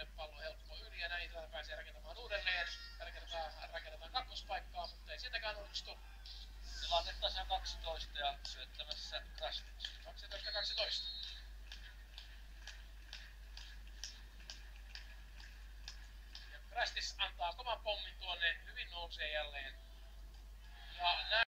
sinne pallo helppo yli ja näin täältä pääsee rakentamaan uudelleen. Tällä kertaa rakennetaan kakkospaikkaa, mutta ei sieltäkään onnistu. Tilanne tasa 12 ja syöttämässä Krasnits. 12-12. Krasnits antaa kovan pommin tuonne, hyvin nousee jälleen. Ja